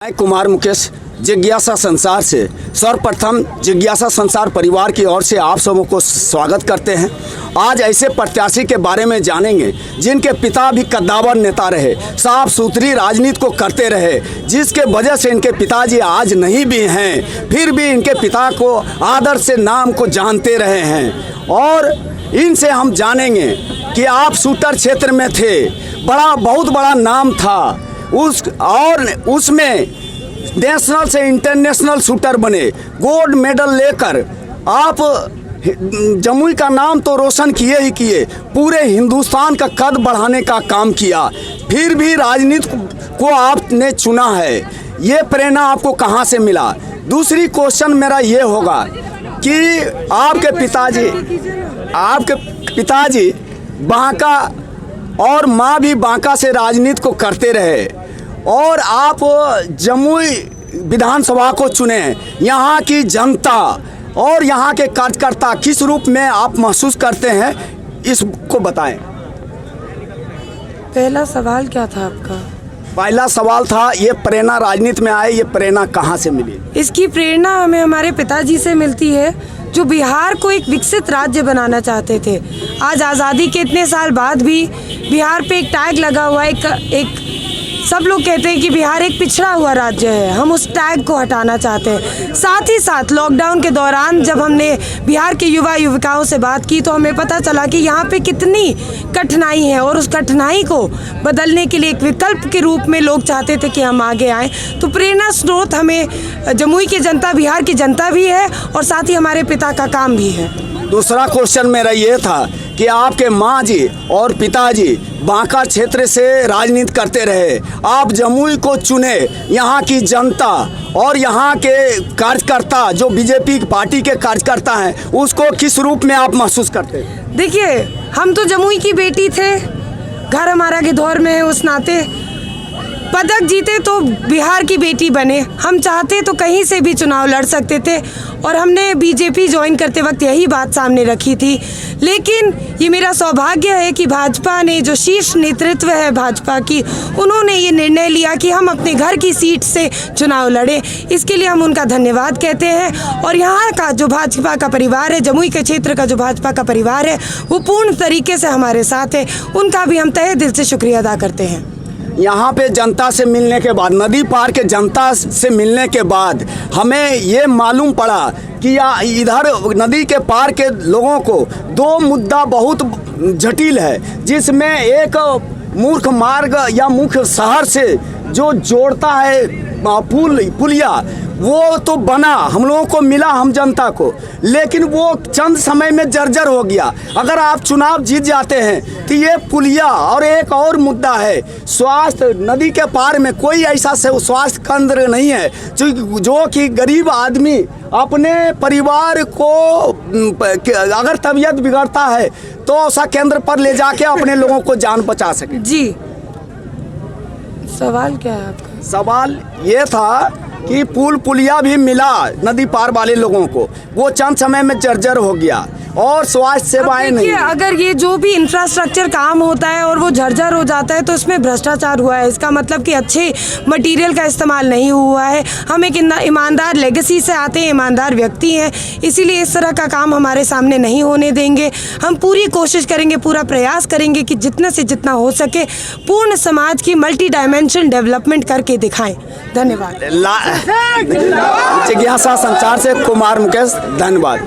मैं कुमार मुकेश जिज्ञासा संसार से सर्वप्रथम जिज्ञासा संसार परिवार की ओर से आप सबों को स्वागत करते हैं। आज ऐसे प्रत्याशी के बारे में जानेंगे जिनके पिता भी कद्दावर नेता रहे, साफ सुथरी राजनीति को करते रहे, जिसके वजह से इनके पिताजी आज नहीं भी हैं, फिर भी इनके पिता को आदर से नाम को जानते रहे हैं। और इनसे हम जानेंगे कि आप शूटर क्षेत्र में थे, बहुत बड़ा नाम था उसमें नेशनल से इंटरनेशनल शूटर बने, गोल्ड मेडल लेकर आप जमुई का नाम तो रोशन किए ही किए, पूरे हिंदुस्तान का कद बढ़ाने का काम किया, फिर भी राजनीति को आपने चुना है। ये प्रेरणा आपको कहाँ से मिला? दूसरी क्वेश्चन मेरा ये होगा कि आपके पिताजी बांका और माँ भी बांका से राजनीति को करते रहे और आप जमुई विधानसभा को चुने। यहाँ की जनता और यहाँ के कार्यकर्ता किस रूप में आप महसूस करते हैं, इसको बताएं। पहला सवाल क्या था आपका? पहला सवाल था ये प्रेरणा राजनीति में आए, ये प्रेरणा कहाँ से मिली? इसकी प्रेरणा हमें हमारे पिताजी से मिलती है, जो बिहार को एक विकसित राज्य बनाना चाहते थे। आज आज़ादी के इतने साल बाद भी बिहार पे एक टैग लगा हुआ है, एक सब लोग कहते हैं कि बिहार एक पिछड़ा हुआ राज्य है। हम उस टैग को हटाना चाहते हैं। साथ ही साथ लॉकडाउन के दौरान जब हमने बिहार के युवा युवकाओं से बात की तो हमें पता चला कि यहाँ पे कितनी कठिनाई है और उस कठिनाई को बदलने के लिए एक विकल्प के रूप में लोग चाहते थे कि हम आगे आएँ। तो प्रेरणा स्रोत हमें जमुई की जनता, बिहार की जनता भी है और साथ ही हमारे पिता का काम भी है। दूसरा क्वेश्चन मेरा ये था कि आपके माँ जी और पिताजी बांका क्षेत्र से राजनीति करते रहे, आप जमुई को चुने। यहाँ की जनता और यहाँ के कार्यकर्ता जो बीजेपी पार्टी के कार्यकर्ता हैं, उसको किस रूप में आप महसूस करते हैं? देखिए, हम तो जमुई की बेटी थे, घर हमारा गिद्धौर में है, उस नाते पदक जीते तो बिहार की बेटी बने। हम चाहते तो कहीं से भी चुनाव लड़ सकते थे और हमने बीजेपी ज्वाइन करते वक्त यही बात सामने रखी थी। लेकिन ये मेरा सौभाग्य है कि भाजपा ने, जो शीर्ष नेतृत्व है भाजपा की, उन्होंने ये निर्णय लिया कि हम अपने घर की सीट से चुनाव लड़ें। इसके लिए हम उनका धन्यवाद कहते हैं। और यहाँ का जो भाजपा का परिवार है, जमुई के क्षेत्र का जो भाजपा का परिवार है, वो पूर्ण तरीके से हमारे साथ है। उनका भी हम तहे दिल से शुक्रिया अदा करते हैं। यहाँ पे जनता से मिलने के बाद, नदी पार के जनता से मिलने के बाद हमें ये मालूम पड़ा कि इधर नदी के पार के लोगों को दो मुद्दा बहुत जटिल है, जिसमें एक मूर्ख मार्ग या मुख्य शहर से जो जोड़ता है पुलिया, वो तो बना, हम लोगों को मिला, हम जनता को, लेकिन वो चंद समय में जर्जर हो गया। अगर आप चुनाव जीत जाते हैं तो ये पुलिया और एक और मुद्दा है स्वास्थ्य। नदी के पार में कोई ऐसा स्वास्थ्य केंद्र नहीं है जो कि गरीब आदमी अपने परिवार को अगर तबीयत बिगड़ता है तो ऐसा केंद्र पर ले जाके अपने लोगों को जान बचा सके। जी, सवाल क्या है आपका? सवाल ये था कि पुलिया भी मिला नदी पार वाले लोगों को, वो चंद समय में जर्जर हो गया और स्वास्थ्य सेवाएं नहीं। अगर ये जो भी इंफ्रास्ट्रक्चर काम होता है और वो जर्जर हो जाता है तो इसमें भ्रष्टाचार हुआ है। इसका मतलब कि अच्छे मटेरियल का इस्तेमाल नहीं हुआ है। हम एक ईमानदार लेगेसी से आते हैं, ईमानदार व्यक्ति हैं, इसीलिए इस तरह का काम हमारे सामने नहीं होने देंगे। हम पूरी कोशिश करेंगे, पूरा प्रयास करेंगे कि जितना से जितना हो सके पूर्ण समाज की मल्टी डायमेंशन डेवलपमेंट करके दिखाएं। धन्यवाद। जिज्ञासा संचार से कुमार मुकेश, धन्यवाद।